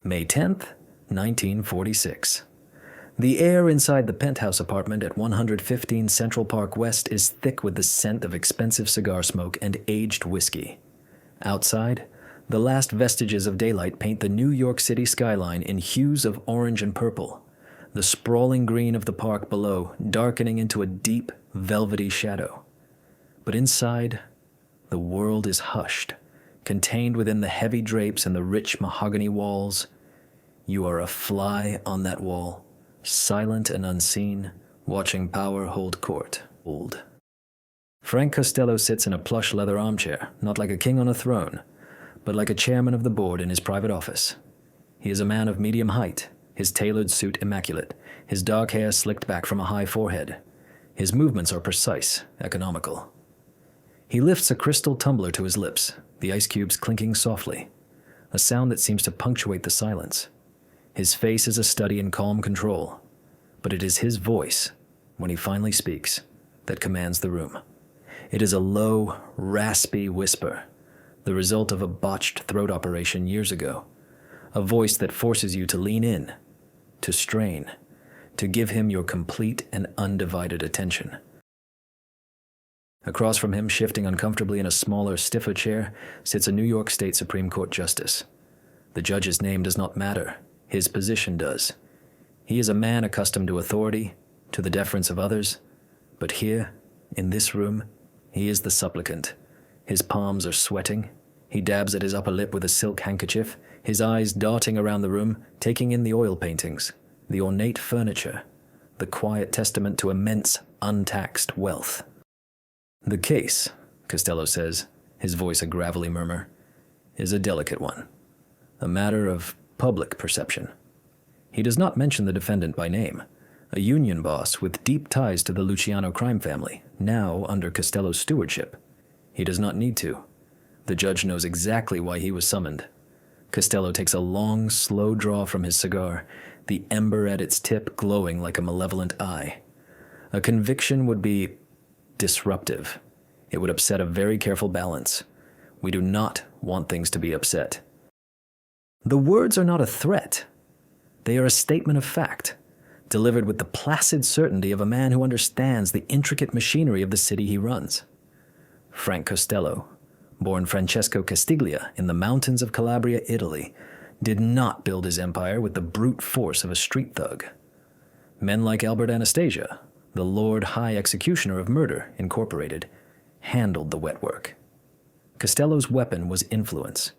May 10th, 1946. The air inside the penthouse apartment at 115 Central Park West is thick with the scent of expensive cigar smoke and aged whiskey. Outside, the last vestiges of daylight paint the New York City skyline in hues of orange and purple, the sprawling green of the park below darkening into a deep, velvety shadow. But inside, the world is hushed, contained within the heavy drapes and the rich mahogany walls. You are a fly on that wall, silent and unseen, watching power hold court. Old. Frank Costello sits in a plush leather armchair, not like a king on a throne, but like a chairman of the board in his private office. He is a man of medium height, his tailored suit immaculate, his dark hair slicked back from a high forehead. His movements are precise, economical. He lifts a crystal tumbler to his lips, the ice cubes clinking softly, a sound that seems to punctuate the silence. His face is a study in calm control, but it is his voice, when he finally speaks, that commands the room. It is a low, raspy whisper, the result of a botched throat operation years ago, a voice that forces you to lean in, to strain, to give him your complete and undivided attention. Across from him, shifting uncomfortably in a smaller, stiffer chair, sits a New York State Supreme Court justice. The judge's name does not matter. His position does. He is a man accustomed to authority, to the deference of others, but here, in this room, he is the supplicant. His palms are sweating. He dabs at his upper lip with a silk handkerchief, his eyes darting around the room, taking in the oil paintings, the ornate furniture, the quiet testament to immense, untaxed wealth. The case, Costello says, his voice a gravelly murmur, is a delicate one, a matter of public perception. He does not mention the defendant by name, a union boss with deep ties to the Luciano crime family, now under Costello's stewardship. He does not need to. The judge knows exactly why he was summoned. Costello takes a long, slow draw from his cigar, the ember at its tip glowing like a malevolent eye. A conviction would be disruptive. It would upset a very careful balance. We do not want things to be upset. The words are not a threat. They are a statement of fact, delivered with the placid certainty of a man who understands the intricate machinery of the city he runs. Frank Costello, born Francesco Castiglia in the mountains of Calabria, Italy, did not build his empire with the brute force of a street thug. Men like Albert Anastasia, the Lord High Executioner of Murder, Incorporated, handled the wet work. Costello's weapon was influence.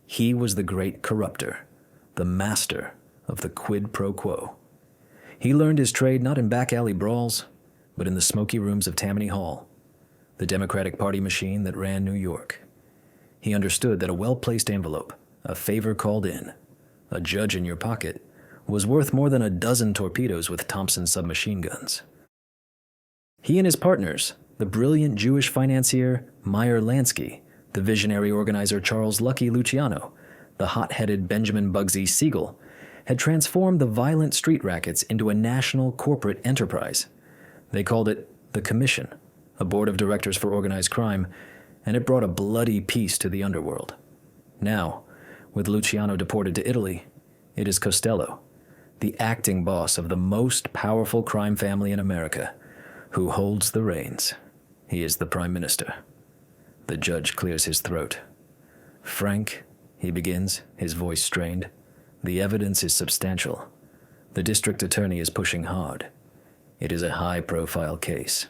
He was the great corrupter, the master of the quid pro quo. He learned his trade not in back-alley brawls, but in the smoky rooms of Tammany Hall, the Democratic Party machine that ran New York. He understood that a well-placed envelope, a favor called in, a judge in your pocket, was worth more than a dozen torpedoes with Thompson submachine guns. He and his partners, the brilliant Jewish financier Meyer Lansky, the visionary organizer Charles Lucky Luciano, the hot-headed Benjamin Bugsy Siegel, had transformed the violent street rackets into a national corporate enterprise. They called it the Commission, a board of directors for organized crime, and it brought a bloody peace to the underworld. Now, with Luciano deported to Italy, it is Costello, the acting boss of the most powerful crime family in America, who holds the reins. He is the prime minister. The judge clears his throat. Frank, he begins, his voice strained, the evidence is substantial. The district attorney is pushing hard. It is a high-profile case.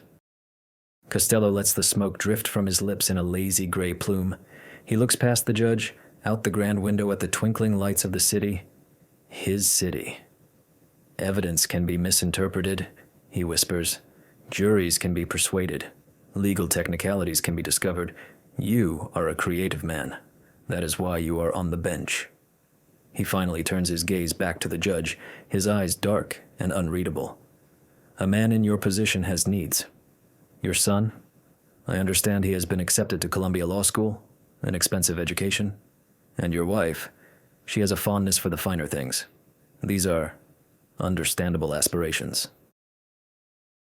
Costello lets the smoke drift from his lips in a lazy gray plume. He looks past the judge, out the grand window at the twinkling lights of the city. His city. Evidence can be misinterpreted, he whispers. Juries can be persuaded. Legal technicalities can be discovered. You are a creative man. That is why you are on the bench. He finally turns his gaze back to the judge, his eyes dark and unreadable. A man in your position has needs. Your son, I understand he has been accepted to Columbia Law School, an expensive education. And your wife, she has a fondness for the finer things. These are understandable aspirations.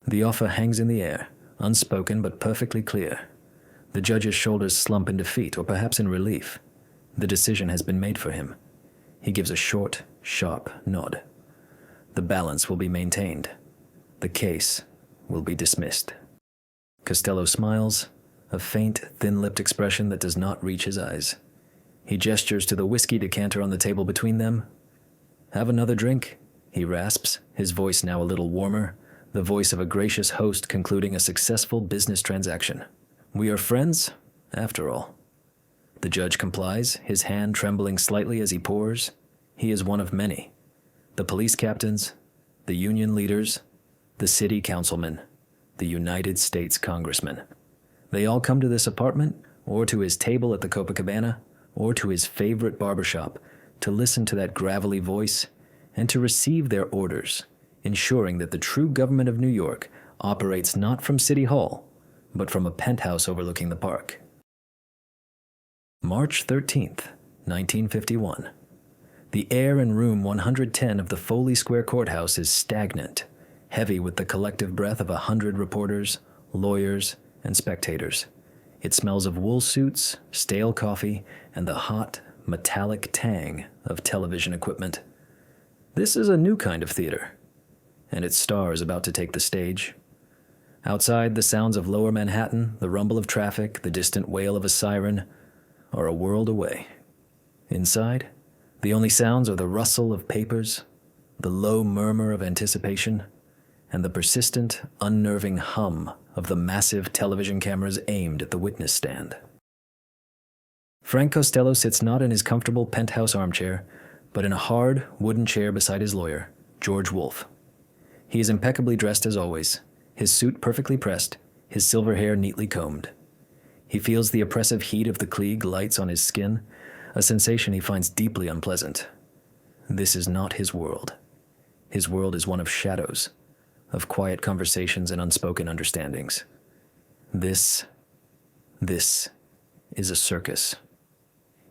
The offer hangs in the air, unspoken but perfectly clear. The judge's shoulders slump in defeat or perhaps in relief. The decision has been made for him. He gives a short, sharp nod. The balance will be maintained. The case will be dismissed. Costello smiles, a faint, thin-lipped expression that does not reach his eyes. He gestures to the whiskey decanter on the table between them. "Have another drink?" he rasps, his voice now a little warmer, the voice of a gracious host concluding a successful business transaction. "We are friends, after all." The judge complies, his hand trembling slightly as he pours. He is one of many. The police captains, the union leaders, the city councilmen, the United States congressmen. They all come to this apartment, or to his table at the Copacabana, or to his favorite barbershop, to listen to that gravelly voice and to receive their orders, ensuring that the true government of New York operates not from City Hall, but from a penthouse overlooking the park. March 13th, 1951. The air in room 110 of the Foley Square Courthouse is stagnant, heavy with the collective breath of 100 reporters, lawyers, and spectators. It smells of wool suits, stale coffee, and the hot, metallic tang of television equipment. This is a new kind of theater, and its star is about to take the stage. Outside, the sounds of lower Manhattan, the rumble of traffic, the distant wail of a siren, are a world away. Inside, the only sounds are the rustle of papers, the low murmur of anticipation, and the persistent, unnerving hum of the massive television cameras aimed at the witness stand. Frank Costello sits not in his comfortable penthouse armchair, but in a hard, wooden chair beside his lawyer, George Wolfe. He is impeccably dressed as always, his suit perfectly pressed, his silver hair neatly combed. He feels the oppressive heat of the Klieg lights on his skin, a sensation he finds deeply unpleasant. This is not his world. His world is one of shadows, of quiet conversations and unspoken understandings. This is a circus.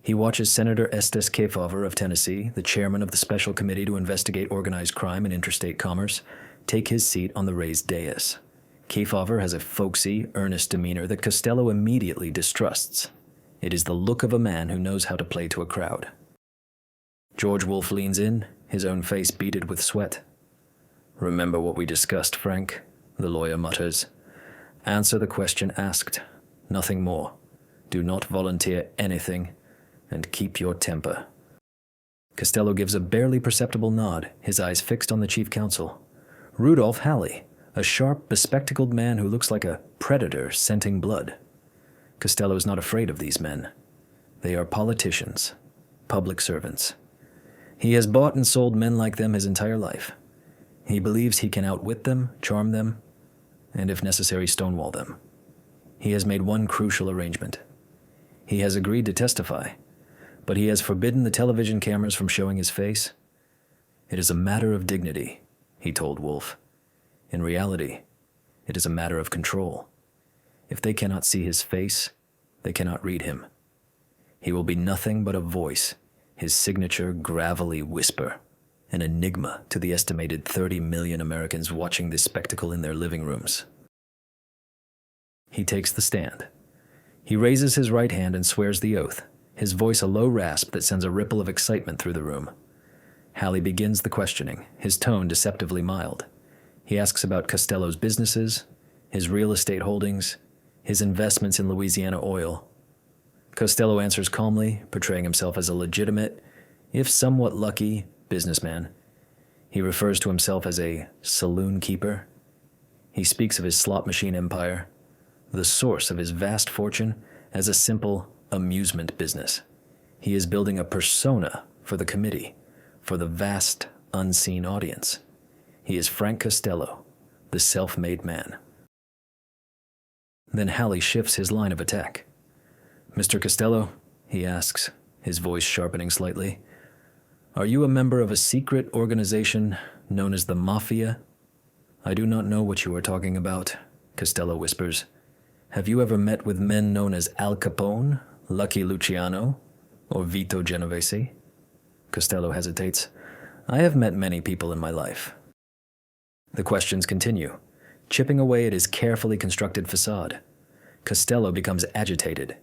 He watches Senator Estes Kefauver of Tennessee, the chairman of the Special Committee to investigate organized crime and interstate commerce, take his seat on the raised dais. Kefauver has a folksy, earnest demeanor that Costello immediately distrusts. It is the look of a man who knows how to play to a crowd. George Wolfe leans in, his own face beaded with sweat. "Remember what we discussed, Frank," the lawyer mutters. "Answer the question asked. Nothing more. Do not volunteer anything, and keep your temper." Costello gives a barely perceptible nod, his eyes fixed on the chief counsel. Rudolph Halley, a sharp, bespectacled man who looks like a predator scenting blood. Costello is not afraid of these men. They are politicians, public servants. He has bought and sold men like them his entire life. He believes he can outwit them, charm them, and if necessary, stonewall them. He has made one crucial arrangement. He has agreed to testify, but he has forbidden the television cameras from showing his face. "It is a matter of dignity," he told Wolfe. "In reality, it is a matter of control. If they cannot see his face, they cannot read him. He will be nothing but a voice, his signature gravelly whisper, an enigma to the estimated 30 million Americans watching this spectacle in their living rooms." He takes the stand. He raises his right hand and swears the oath, his voice a low rasp that sends a ripple of excitement through the room. Halley begins the questioning, his tone deceptively mild. He asks about Costello's businesses, his real estate holdings, his investments in Louisiana oil. Costello answers calmly, portraying himself as a legitimate, if somewhat lucky, businessman. He refers to himself as a saloon keeper. He speaks of his slot machine empire, the source of his vast fortune, as a simple amusement business. He is building a persona for the committee, for the vast, unseen audience. He is Frank Costello, the self-made man. Then Halley shifts his line of attack. "Mr. Costello," he asks, his voice sharpening slightly, "are you a member of a secret organization known as the Mafia?" "I do not know what you are talking about," Costello whispers. "Have you ever met with men known as Al Capone, Lucky Luciano, or Vito Genovese?" Costello hesitates. "I have met many people in my life." The questions continue, chipping away at his carefully constructed facade. Costello becomes agitated.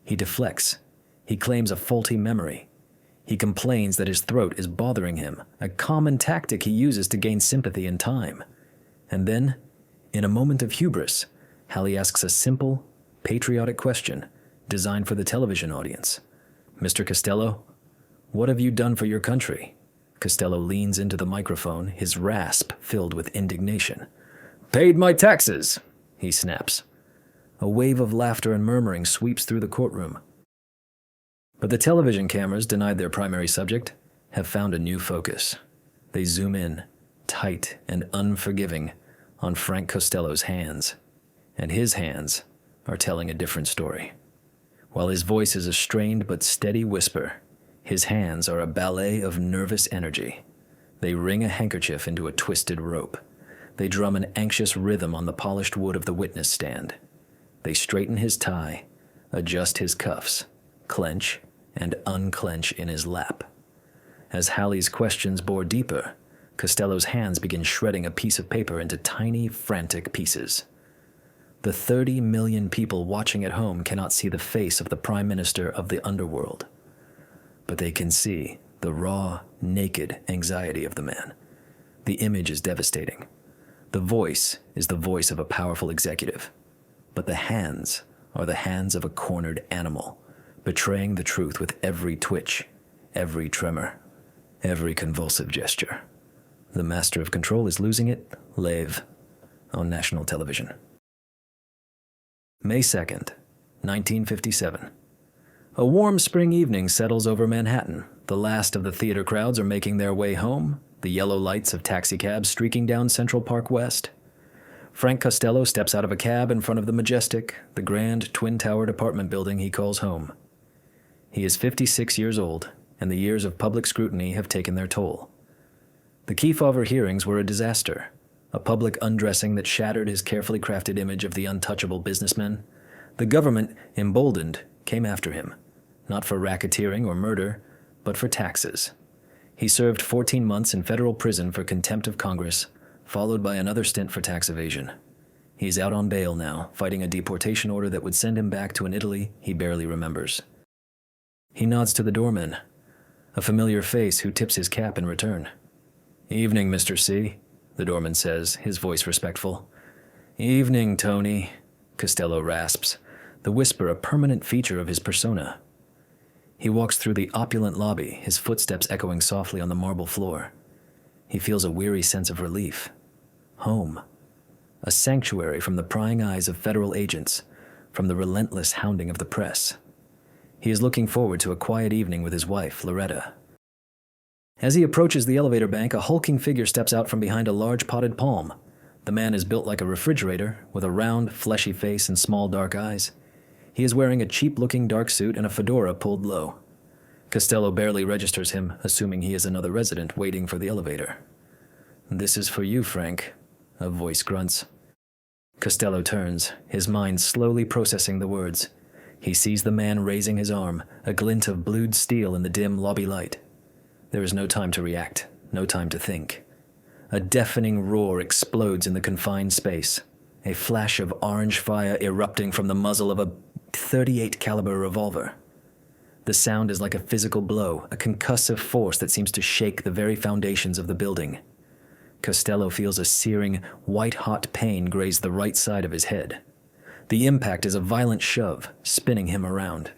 He deflects. He claims a faulty memory. He complains that his throat is bothering him, a common tactic he uses to gain sympathy and time. And then, in a moment of hubris, Halley asks a simple, patriotic question designed for the television audience. "Mr. Costello, what have you done for your country?" Costello leans into the microphone, his rasp filled with indignation. "Paid my taxes," he snaps. A wave of laughter and murmuring sweeps through the courtroom. But the television cameras, denied their primary subject, have found a new focus. They zoom in, tight and unforgiving, on Frank Costello's hands. And his hands are telling a different story. While his voice is a strained but steady whisper, his hands are a ballet of nervous energy. They wring a handkerchief into a twisted rope. They drum an anxious rhythm on the polished wood of the witness stand. They straighten his tie, adjust his cuffs, clench and unclench in his lap. As Halley's questions bore deeper, Costello's hands begin shredding a piece of paper into tiny, frantic pieces. The 30 million people watching at home cannot see the face of the Prime Minister of the underworld, but they can see the raw, naked anxiety of the man. The image is devastating. The voice is the voice of a powerful executive, but the hands are the hands of a cornered animal, betraying the truth with every twitch, every tremor, every convulsive gesture. The master of control is losing it live on national television. May 2nd, 1957. A warm spring evening settles over Manhattan. The last of the theater crowds are making their way home, the yellow lights of taxicabs streaking down Central Park West. Frank Costello steps out of a cab in front of the majestic, the grand twin-towered apartment building he calls home. He is 56 years old, and the years of public scrutiny have taken their toll. The Kefauver hearings were a disaster, a public undressing that shattered his carefully crafted image of the untouchable businessman. The government, emboldened, came after him, not for racketeering or murder, but for taxes. He served 14 months in federal prison for contempt of Congress, followed by another stint for tax evasion. He's out on bail now, fighting a deportation order that would send him back to an Italy he barely remembers. He nods to the doorman, a familiar face who tips his cap in return. "Evening, Mr. C," the doorman says, his voice respectful. "Evening, Tony," Costello rasps, the whisper a permanent feature of his persona. He walks through the opulent lobby, his footsteps echoing softly on the marble floor. He feels a weary sense of relief. Home. A sanctuary from the prying eyes of federal agents, from the relentless hounding of the press. He is looking forward to a quiet evening with his wife, Loretta. As he approaches the elevator bank, a hulking figure steps out from behind a large potted palm. The man is built like a refrigerator, with a round, fleshy face and small dark eyes. He is wearing a cheap-looking dark suit and a fedora pulled low. Costello barely registers him, assuming he is another resident waiting for the elevator. "This is for you, Frank," a voice grunts. Costello turns, his mind slowly processing the words. He sees the man raising his arm, a glint of blued steel in the dim lobby light. There is no time to react, no time to think. A deafening roar explodes in the confined space, a flash of orange fire erupting from the muzzle of a .38 caliber revolver. The sound is like a physical blow, a concussive force that seems to shake the very foundations of the building. Costello feels a searing, white-hot pain graze the right side of his head. The impact is a violent shove, spinning him around.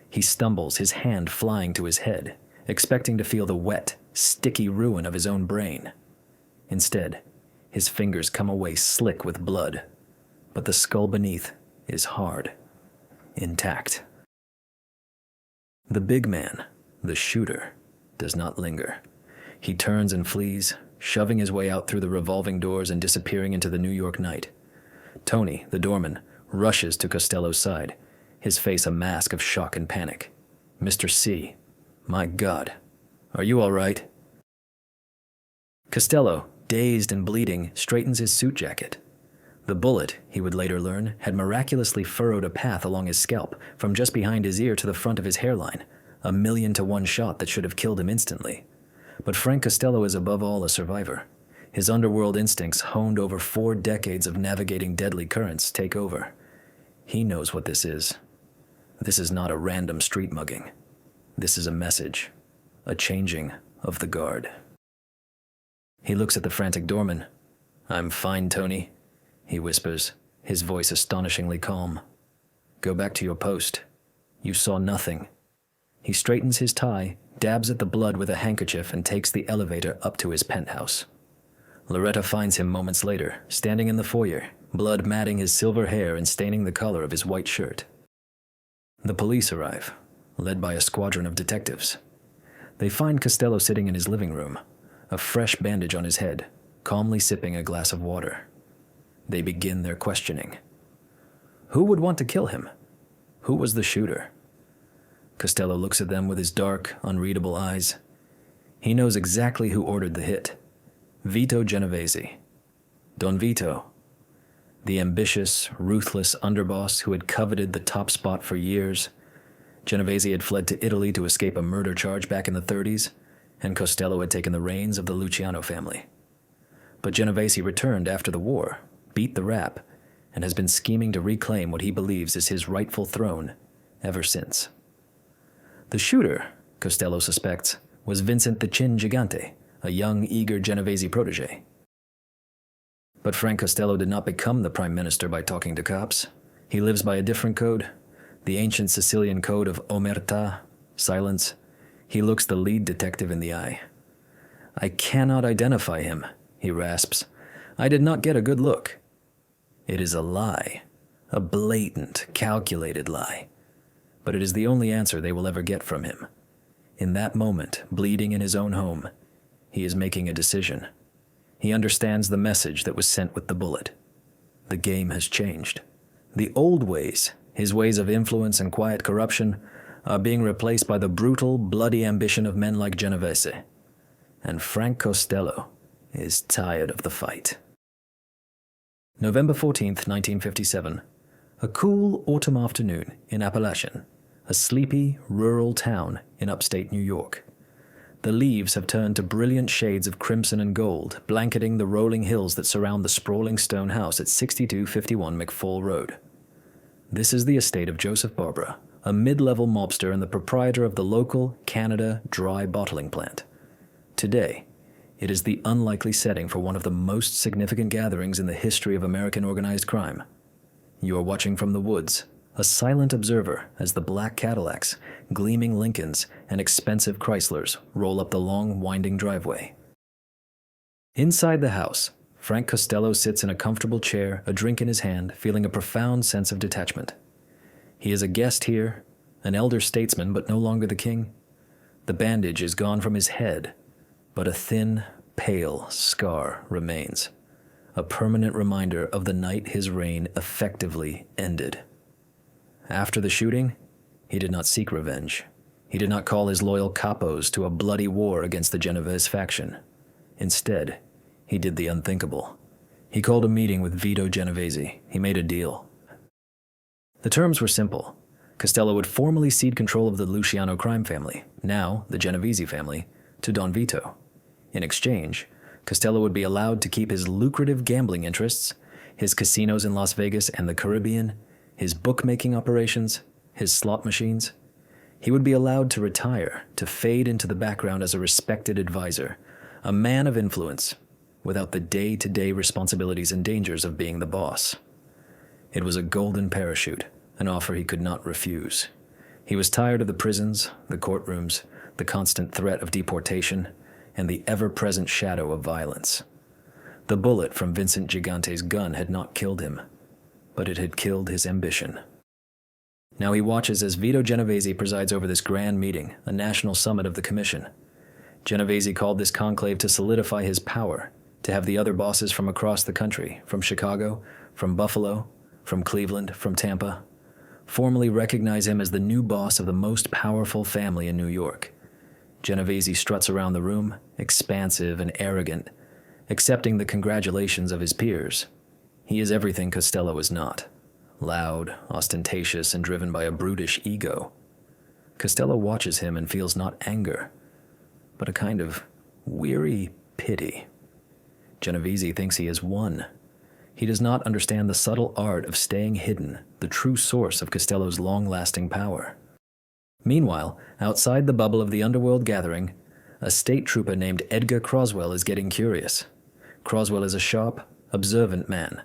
He stumbles, his hand flying to his head, expecting to feel the wet, sticky ruin of his own brain. Instead, his fingers come away slick with blood, but the skull beneath is hard, intact. The big man, the shooter, does not linger. He turns and flees, shoving his way out through the revolving doors and disappearing into the New York night. Tony, the doorman, rushes to Costello's side, his face a mask of shock and panic. "Mr. C, my God, are you all right?" Costello, dazed and bleeding, straightens his suit jacket. The bullet, he would later learn, had miraculously furrowed a path along his scalp, from just behind his ear to the front of his hairline, a 1,000,000-to-1 shot that should have killed him instantly. But Frank Costello is above all a survivor. His underworld instincts, honed over 4 decades of navigating deadly currents, take over. He knows what this is. This is not a random street mugging. This is a message, a changing of the guard. He looks at the frantic doorman. "I'm fine, Tony," he whispers, his voice astonishingly calm. "Go back to your post. You saw nothing." He straightens his tie, dabs at the blood with a handkerchief, and takes the elevator up to his penthouse. Loretta finds him moments later, standing in the foyer, blood matting his silver hair and staining the collar of his white shirt. The police arrive, led by a squadron of detectives. They find Costello sitting in his living room, a fresh bandage on his head, calmly sipping a glass of water. They begin their questioning. Who would want to kill him? Who was the shooter? Costello looks at them with his dark, unreadable eyes. He knows exactly who ordered the hit. Vito Genovese. Don Vito. The ambitious, ruthless underboss who had coveted the top spot for years. Genovese had fled to Italy to escape a murder charge back in the 30s, and Costello had taken the reins of the Luciano family. But Genovese returned after the war, beat the rap, and has been scheming to reclaim what he believes is his rightful throne ever since. The shooter, Costello suspects, was Vincent the Chin Gigante, a young, eager Genovese protege. But Frank Costello did not become the prime minister by talking to cops. He lives by a different code, the ancient Sicilian code of omertà, silence. He looks the lead detective in the eye. "I cannot identify him," he rasps. "I did not get a good look." It is a lie, a blatant, calculated lie. But it is the only answer they will ever get from him. In that moment, bleeding in his own home, he is making a decision. He understands the message that was sent with the bullet. The game has changed. The old ways, his ways of influence and quiet corruption, are being replaced by the brutal, bloody ambition of men like Genovese. And Frank Costello is tired of the fight. November 14th, 1957. A cool autumn afternoon in Appalachian, a sleepy, rural town in upstate New York. The leaves have turned to brilliant shades of crimson and gold, blanketing the rolling hills that surround the sprawling stone house at 6251 McFall Road. This is the estate of Joseph Barbara, a mid-level mobster and the proprietor of the local Canada dry bottling plant. Today, it is the unlikely setting for one of the most significant gatherings in the history of American organized crime. You are watching from the woods, a silent observer as the black Cadillacs, gleaming Lincolns, and expensive Chryslers roll up the long, winding driveway. Inside the house, Frank Costello sits in a comfortable chair, a drink in his hand, feeling a profound sense of detachment. He is a guest here, an elder statesman, but no longer the king. The bandage is gone from his head, but a thin, pale scar remains, a permanent reminder of the night his reign effectively ended. After the shooting, he did not seek revenge. He did not call his loyal capos to a bloody war against the Genovese faction. Instead, he did the unthinkable. He called a meeting with Vito Genovese. He made a deal. The terms were simple. Costello would formally cede control of the Luciano crime family, now the Genovese family, to Don Vito. In exchange, Costello would be allowed to keep his lucrative gambling interests, his casinos in Las Vegas and the Caribbean, his bookmaking operations, his slot machines. He would be allowed to retire, to fade into the background as a respected advisor, a man of influence, without the day-to-day responsibilities and dangers of being the boss. It was a golden parachute, an offer he could not refuse. He was tired of the prisons, the courtrooms, the constant threat of deportation, and the ever-present shadow of violence. The bullet from Vincent Gigante's gun had not killed him, but it had killed his ambition. Now he watches as Vito Genovese presides over this grand meeting, a national summit of the commission. Genovese called this conclave to solidify his power, to have the other bosses from across the country, from Chicago, from Buffalo, from Cleveland, from Tampa, formally recognize him as the new boss of the most powerful family in New York. Genovese struts around the room, expansive and arrogant, accepting the congratulations of his peers. He is everything Costello is not. Loud, ostentatious, and driven by a brutish ego. Costello watches him and feels not anger, but a kind of weary pity. Genovese thinks he has won. He does not understand the subtle art of staying hidden, the true source of Costello's long-lasting power. Meanwhile, outside the bubble of the underworld gathering, a state trooper named Edgar Croswell is getting curious. Croswell is a sharp, observant man,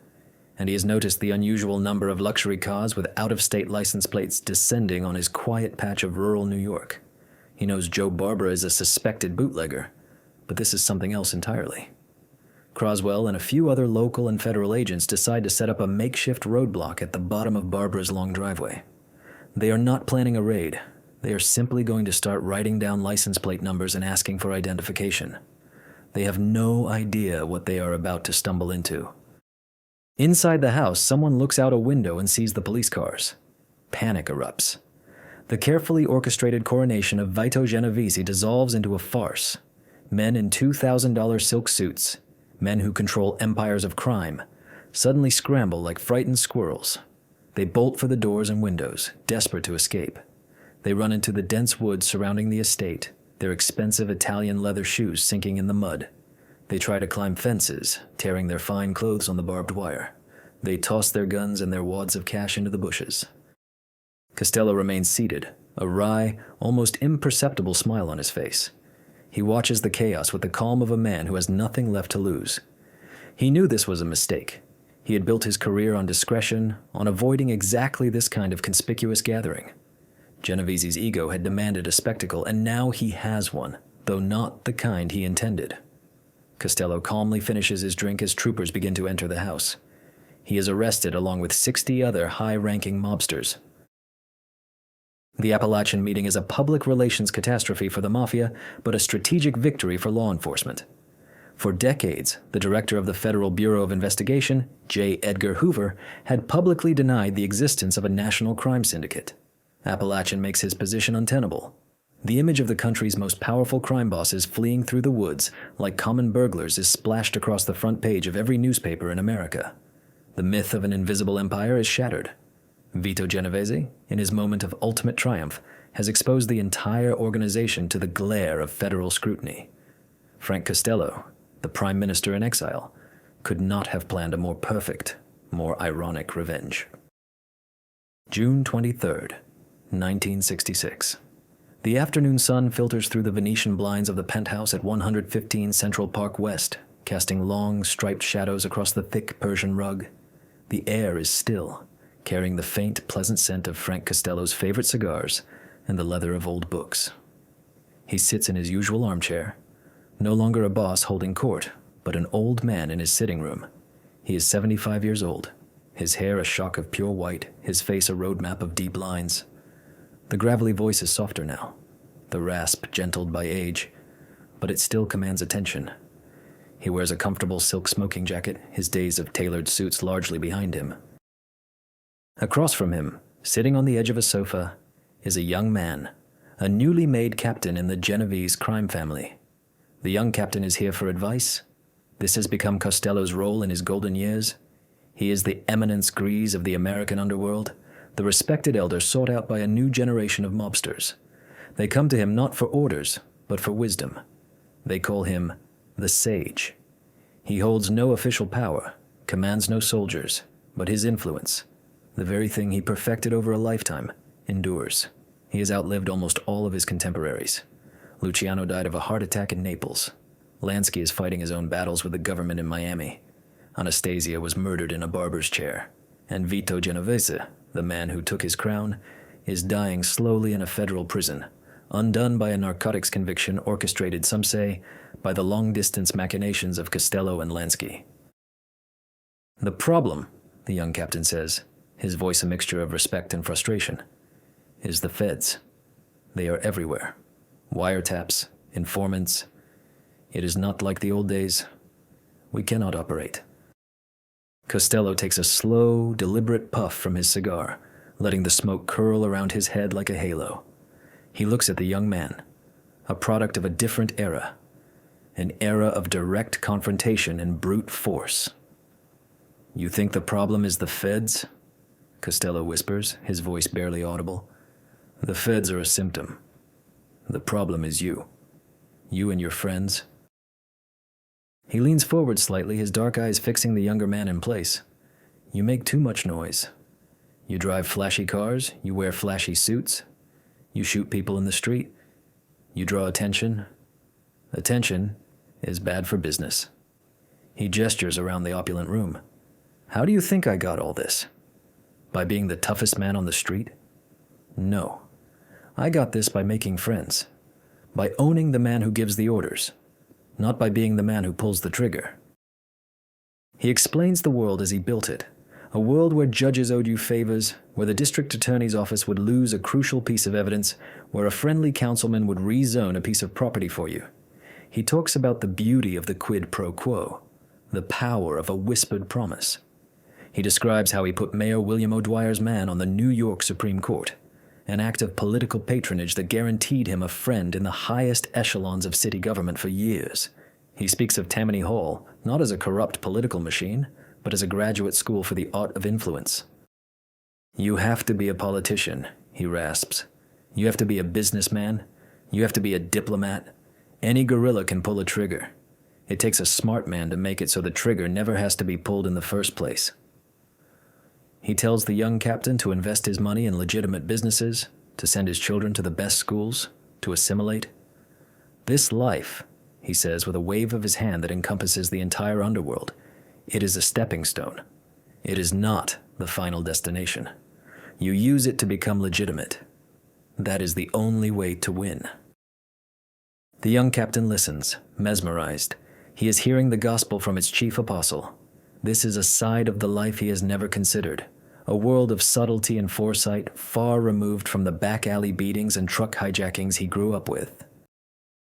and he has noticed the unusual number of luxury cars with out-of-state license plates descending on his quiet patch of rural New York. He knows Joe Barbara is a suspected bootlegger, but this is something else entirely. Croswell and a few other local and federal agents decide to set up a makeshift roadblock at the bottom of Barbara's long driveway. They are not planning a raid. They are simply going to start writing down license plate numbers and asking for identification. They have no idea what they are about to stumble into. Inside the house, someone looks out a window and sees the police cars. Panic erupts. The carefully orchestrated coronation of Vito Genovese dissolves into a farce. Men in $2,000 silk suits, men who control empires of crime, suddenly scramble like frightened squirrels. They bolt for the doors and windows, desperate to escape. They run into the dense woods surrounding the estate, their expensive Italian leather shoes sinking in the mud. They try to climb fences, tearing their fine clothes on the barbed wire. They toss their guns and their wads of cash into the bushes. Costello remains seated, a wry, almost imperceptible smile on his face. He watches the chaos with the calm of a man who has nothing left to lose. He knew this was a mistake. He had built his career on discretion, on avoiding exactly this kind of conspicuous gathering. Genovese's ego had demanded a spectacle, and now he has one, though not the kind he intended. Costello calmly finishes his drink as troopers begin to enter the house. He is arrested along with 60 other high-ranking mobsters. The Appalachian meeting is a public relations catastrophe for the mafia, but a strategic victory for law enforcement. For decades, the director of the Federal Bureau of Investigation, J. Edgar Hoover, had publicly denied the existence of a national crime syndicate. Appalachian makes his position untenable. The image of the country's most powerful crime bosses fleeing through the woods like common burglars is splashed across the front page of every newspaper in America. The myth of an invisible empire is shattered. Vito Genovese, in his moment of ultimate triumph, has exposed the entire organization to the glare of federal scrutiny. Frank Costello, the prime minister in exile, could not have planned a more perfect, more ironic revenge. June 23rd, 1966. The afternoon sun filters through the Venetian blinds of the penthouse at 115 Central Park West, casting long, striped shadows across the thick Persian rug. The air is still, carrying the faint, pleasant scent of Frank Costello's favorite cigars and the leather of old books. He sits in his usual armchair, no longer a boss holding court, but an old man in his sitting room. He is 75 years old, his hair a shock of pure white, his face a roadmap of deep lines. The gravelly voice is softer now, the rasp gentled by age, but it still commands attention. He wears a comfortable silk smoking jacket, his days of tailored suits largely behind him. Across from him, sitting on the edge of a sofa, is a young man, a newly made captain in the Genovese crime family. The young captain is here for advice. This has become Costello's role in his golden years. He is the eminence grise of the American underworld, the respected elder sought out by a new generation of mobsters. They come to him not for orders, but for wisdom. They call him the Sage. He holds no official power, commands no soldiers, but his influence, the very thing he perfected over a lifetime, endures. He has outlived almost all of his contemporaries. Luciano died of a heart attack in Naples. Lansky is fighting his own battles with the government in Miami. Anastasia was murdered in a barber's chair. And Vito Genovese, the man who took his crown, is dying slowly in a federal prison, undone by a narcotics conviction orchestrated, some say, by the long-distance machinations of Costello and Lansky. The problem, the young captain says, his voice a mixture of respect and frustration, is the feds. They are everywhere. Wiretaps, informants. It is not like the old days. We cannot operate. Costello takes a slow, deliberate puff from his cigar, letting the smoke curl around his head like a halo. He looks at the young man, a product of a different era, an era of direct confrontation and brute force. You think the problem is the feds? Costello whispers, his voice barely audible. The feds are a symptom. The problem is you. You and your friends. He leans forward slightly, his dark eyes fixing the younger man in place. You make too much noise. You drive flashy cars, you wear flashy suits. You shoot people in the street. You draw attention. Attention is bad for business. He gestures around the opulent room. How do you think I got all this? By being the toughest man on the street? No. I got this by making friends. By owning the man who gives the orders, not by being the man who pulls the trigger. He explains the world as he built it, a world where judges owed you favors, where the district attorney's office would lose a crucial piece of evidence, where a friendly councilman would rezone a piece of property for you. He talks about the beauty of the quid pro quo, the power of a whispered promise. He describes how he put Mayor William O'Dwyer's man on the New York Supreme Court, an act of political patronage that guaranteed him a friend in the highest echelons of city government for years. He speaks of Tammany Hall not as a corrupt political machine, but as a graduate school for the art of influence. You have to be a politician, he rasps. You have to be a businessman. You have to be a diplomat. Any guerrilla can pull a trigger. It takes a smart man to make it so the trigger never has to be pulled in the first place. He tells the young captain to invest his money in legitimate businesses, to send his children to the best schools, to assimilate. This life, he says with a wave of his hand that encompasses the entire underworld, it is a stepping stone. It is not the final destination. You use it to become legitimate. That is the only way to win. The young captain listens, mesmerized. He is hearing the gospel from its chief apostle. This is a side of the life he has never considered, a world of subtlety and foresight far removed from the back alley beatings and truck hijackings he grew up with.